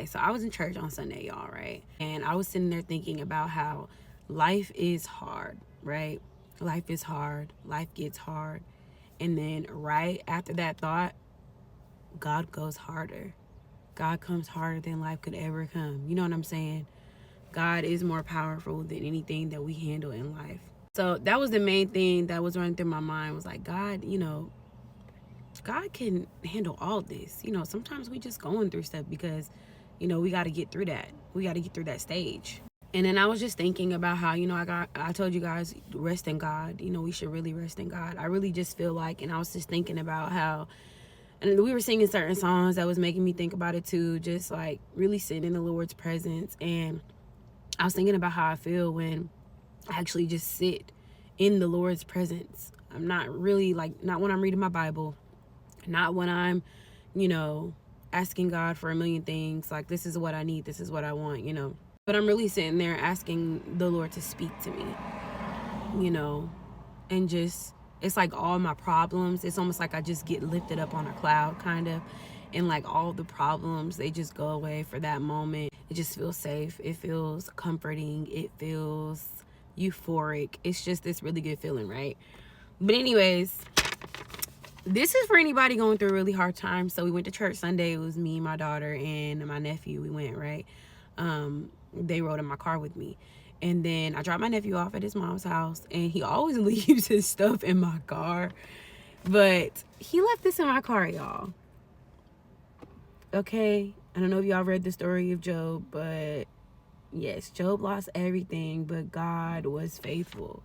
so I was in church on Sunday, y'all, right? And I was sitting there thinking about how life is hard, right? Life is hard. Life gets hard. And then right after that thought, God goes harder. God comes harder than life could ever come. You know what I'm saying? God is more powerful than anything that we handle in life. So that was the main thing that was running through my mind, was like, God, God can handle all this. Sometimes we just going through stuff because, we got to get through that. We got to get through that stage. And then I was just thinking about how, I told you guys, rest in God. We should really rest in God. I really just feel like, and I was just thinking about how, and we were singing certain songs that was making me think about it too, just like really sitting in the Lord's presence. And I was thinking about how I feel when I actually just sit in the Lord's presence. I'm not really not when I'm reading my Bible, not when I'm, asking God for a million things, like this is what I need, this is what I want, But I'm really sitting there asking the Lord to speak to me, and just, it's like all my problems, it's almost like I just get lifted up on a cloud kind of, and like all the problems, they just go away for that moment. It just feels safe. It feels comforting. It feels euphoric. It's just this really good feeling, right? But anyways, this is for anybody going through a really hard time. So we went to church Sunday. It was me, my daughter, and my nephew. We went, right? They rode in my car with me. And then I dropped my nephew off at his mom's house, and he always leaves his stuff in my car. But he left this in my car, y'all. Okay? I don't know if y'all read the story of Job, but yes, Job lost everything, but God was faithful.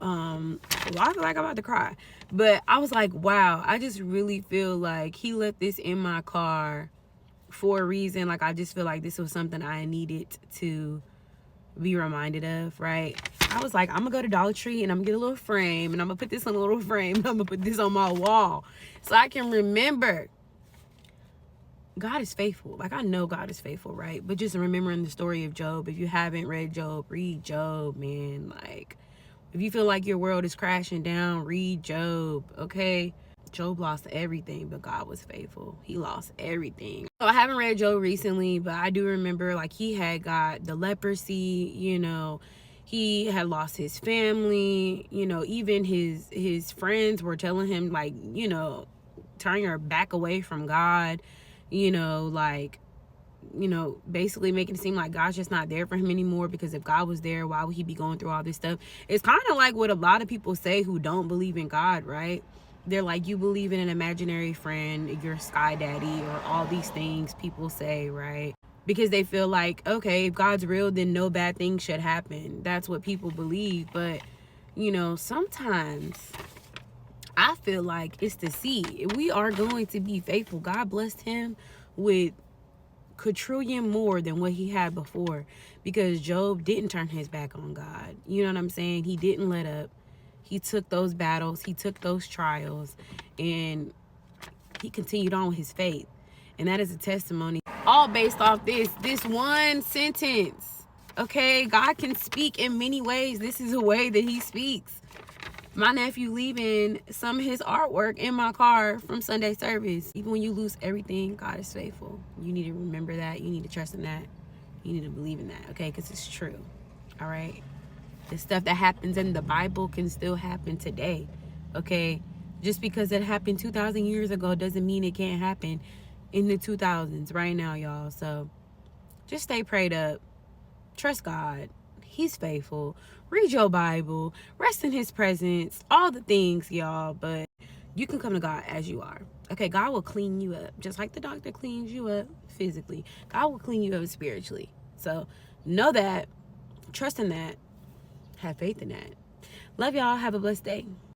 Well, I feel like I'm about to cry. But I was like, wow, I just really feel like he left this in my car for a reason. Like, I just feel like this was something I needed to be reminded of, right? I was like, I'm gonna go to Dollar Tree and I'm gonna get a little frame, and I'm gonna put this on a little frame, and I'm gonna put this on my wall so I can remember God is faithful. Like, I know God is faithful, right? But just remembering the story of Job. If you haven't read Job, read Job, man. Like, if you feel like your world is crashing down, read Job, okay? Job lost everything, but God was faithful. He lost everything. So I haven't read Job recently, but I do remember, like, he had got the leprosy, he had lost his family, even his friends were telling him, like, turn your back away from God, basically making it seem like God's just not there for him anymore, because if God was there, why would he be going through all this stuff? It's kind of like what a lot of people say who don't believe in God, right? They're like, you believe in an imaginary friend, your sky daddy, or all these things people say, right? Because they feel like, okay, if God's real, then no bad things should happen. That's what people believe. But, sometimes I feel like it's to see if we are going to be faithful. God blessed him with quadrillion more than what he had before, because Job didn't turn his back on God. You know what I'm saying? He didn't let up. He took those battles, he took those trials, and he continued on with his faith. And that is a testimony, all based off this one sentence. Okay, God can speak in many ways. This is a way that he speaks. My nephew leaving some of his artwork in my car from Sunday service. Even when you lose everything, God is faithful. You need to remember that. You need to trust in that. You need to believe in that, okay? Because it's true, all right? The stuff that happens in the Bible can still happen today, okay? Just because it happened 2,000 years ago doesn't mean it can't happen in the 2000s right now, y'all. So just stay prayed up. Trust God. He's faithful. Read your Bible. Rest in his presence. All the things, y'all. But you can come to God as you are. Okay, God will clean you up. Just like the doctor cleans you up physically, God will clean you up spiritually. So know that. Trust in that. Have faith in that. Love y'all. Have a blessed day.